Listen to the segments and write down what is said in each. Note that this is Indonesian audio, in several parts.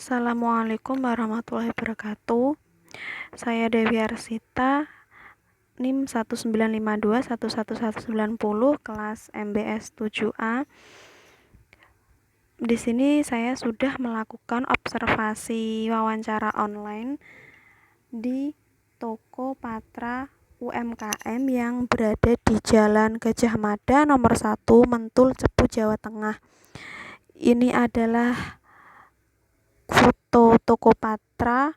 Assalamualaikum warahmatullahi wabarakatuh. Saya Dewi Arsita, NIM 195211190, kelas MBS 7A. Di sini saya sudah melakukan observasi wawancara online di toko Patra UMKM yang berada di Jalan Gajah Mada nomor 1, Mentul, Cepu, Jawa Tengah. Ini adalah foto toko Patra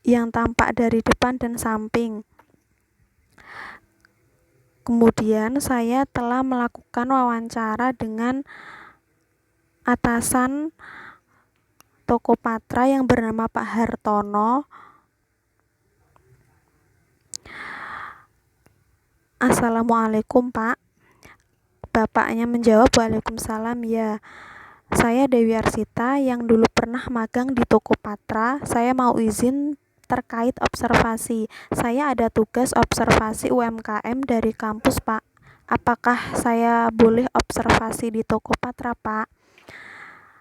yang tampak dari depan dan samping. Kemudian saya telah melakukan wawancara dengan atasan toko Patra yang bernama Pak Hartono. Assalamualaikum, Pak. Bapaknya menjawab, Waalaikumsalam. Ya, saya Dewi Arsita yang dulu pernah magang di toko Patra. Saya mau izin terkait observasi. Saya ada tugas observasi UMKM dari kampus, Pak. Apakah saya boleh observasi di toko Patra, Pak?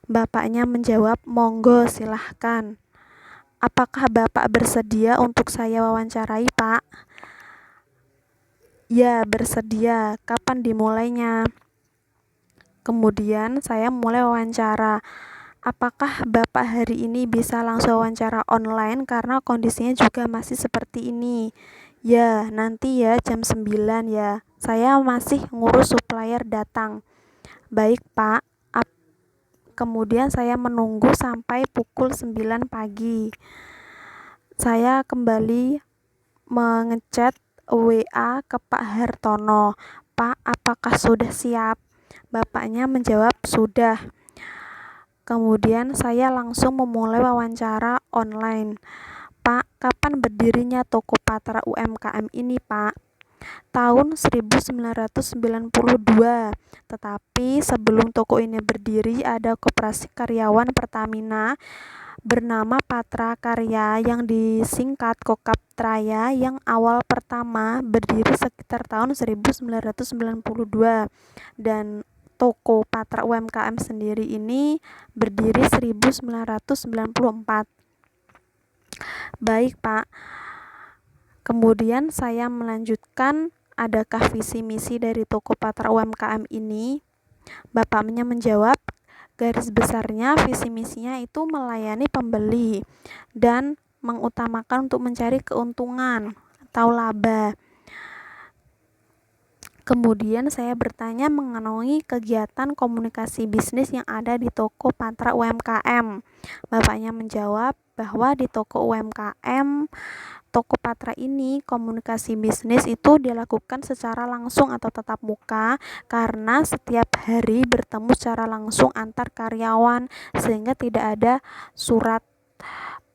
Bapaknya menjawab, monggo silahkan. Apakah Bapak bersedia untuk saya wawancarai, Pak? Ya, bersedia. Kapan dimulainya? Kemudian saya mulai wawancara. Apakah Bapak hari ini bisa langsung wawancara online karena kondisinya juga masih seperti ini? Ya, nanti ya jam 9 ya. Saya masih ngurus supplier datang. Baik, Pak. Kemudian saya menunggu sampai pukul 9 pagi. Saya kembali mengechat WA ke Pak Hartono. Pak, apakah sudah siap? Bapaknya menjawab, sudah. Kemudian saya langsung memulai wawancara online. Pak, kapan berdirinya toko Patra UMKM ini, Pak? Tahun 1992. Tetapi sebelum toko ini berdiri ada koperasi karyawan Pertamina bernama Patra Karya yang disingkat Kokaptraya yang awal pertama berdiri sekitar tahun 1992 dan toko Patra UMKM sendiri ini berdiri 1994. Baik, Pak. Kemudian saya melanjutkan, adakah visi misi dari toko Patra UMKM ini? Bapaknya menjawab, garis besarnya visi misinya itu melayani pembeli dan mengutamakan untuk mencari keuntungan atau laba. Kemudian saya bertanya mengenai kegiatan komunikasi bisnis yang ada di toko Patra UMKM. Bapaknya menjawab bahwa di toko UMKM toko Patra ini komunikasi bisnis itu dilakukan secara langsung atau tatap muka karena setiap hari bertemu secara langsung antar karyawan sehingga tidak ada surat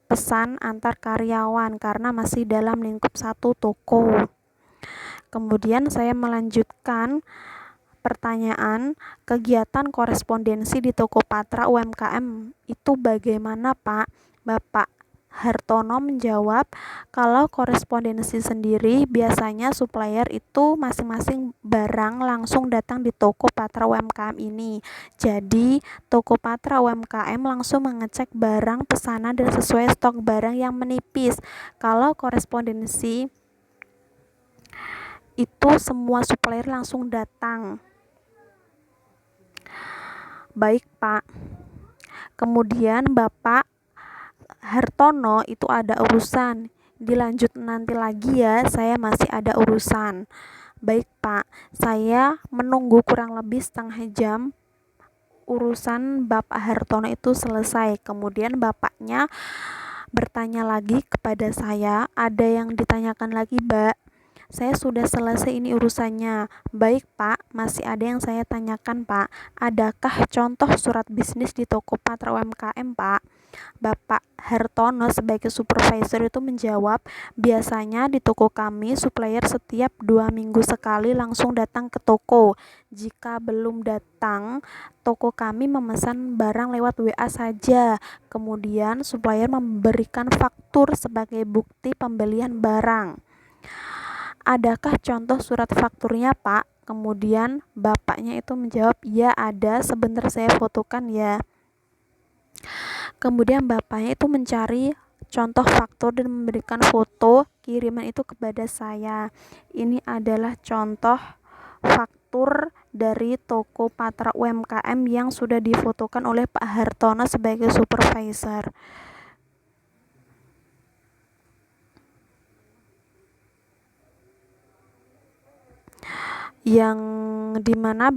pesan antar karyawan karena masih dalam lingkup satu toko. Kemudian saya melanjutkan pertanyaan, kegiatan korespondensi di toko Patra UMKM itu bagaimana, Pak? Bapak Hartono menjawab, kalau korespondensi sendiri biasanya supplier itu masing-masing barang langsung datang di toko Patra UMKM ini. Jadi toko Patra UMKM langsung mengecek barang pesanan dan sesuai stok barang yang menipis. Kalau korespondensi itu semua supplier langsung datang. Baik, Pak. Kemudian Bapak Hartono itu ada urusan. Dilanjut nanti lagi ya, saya masih ada urusan. Baik, Pak. Saya menunggu kurang lebih setengah jam urusan Bapak Hartono itu selesai. Kemudian bapaknya bertanya lagi kepada saya, ada yang ditanyakan lagi, Mbak? Saya sudah selesai ini urusannya. Baik, Pak, masih ada yang saya tanyakan, Pak. Adakah contoh surat bisnis di toko Patra UMKM, Pak? Bapak Hartono sebagai supervisor itu menjawab, biasanya di toko kami supplier setiap 2 minggu sekali langsung datang ke toko. Jika belum datang, toko kami memesan barang lewat WA saja. Kemudian supplier memberikan faktur sebagai bukti pembelian barang. Adakah contoh surat fakturnya, Pak? Kemudian bapaknya itu menjawab, ya ada, sebentar saya fotokan ya. Kemudian bapaknya itu mencari contoh faktur dan memberikan foto kiriman itu kepada saya. Ini adalah contoh faktur dari toko Patra UMKM yang sudah difotokan oleh Pak Hartono sebagai supervisor. Yang dimana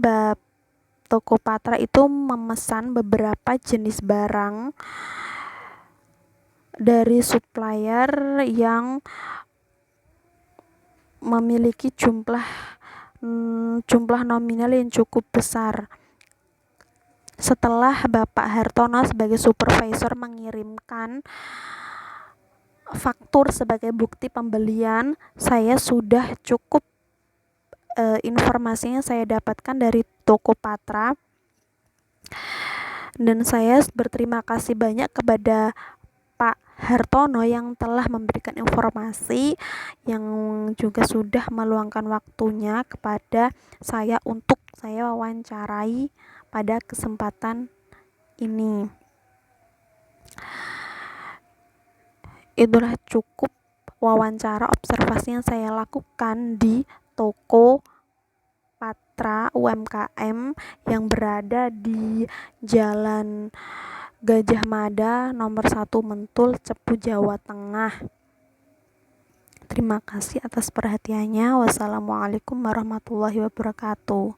toko Patra itu memesan beberapa jenis barang dari supplier yang memiliki jumlah nominal yang cukup besar. Setelah Bapak Hartono sebagai supervisor mengirimkan faktur sebagai bukti pembelian, saya sudah cukup informasinya saya dapatkan dari toko Patra, dan saya berterima kasih banyak kepada Pak Hartono yang telah memberikan informasi, yang juga sudah meluangkan waktunya kepada saya untuk saya wawancarai pada kesempatan ini. Itulah cukup wawancara observasi yang saya lakukan di toko Patra UMKM yang berada di Jalan Gajah Mada nomor 1 Mentul, Cepu, Jawa Tengah. Terima kasih atas perhatiannya. Wassalamualaikum warahmatullahi wabarakatuh.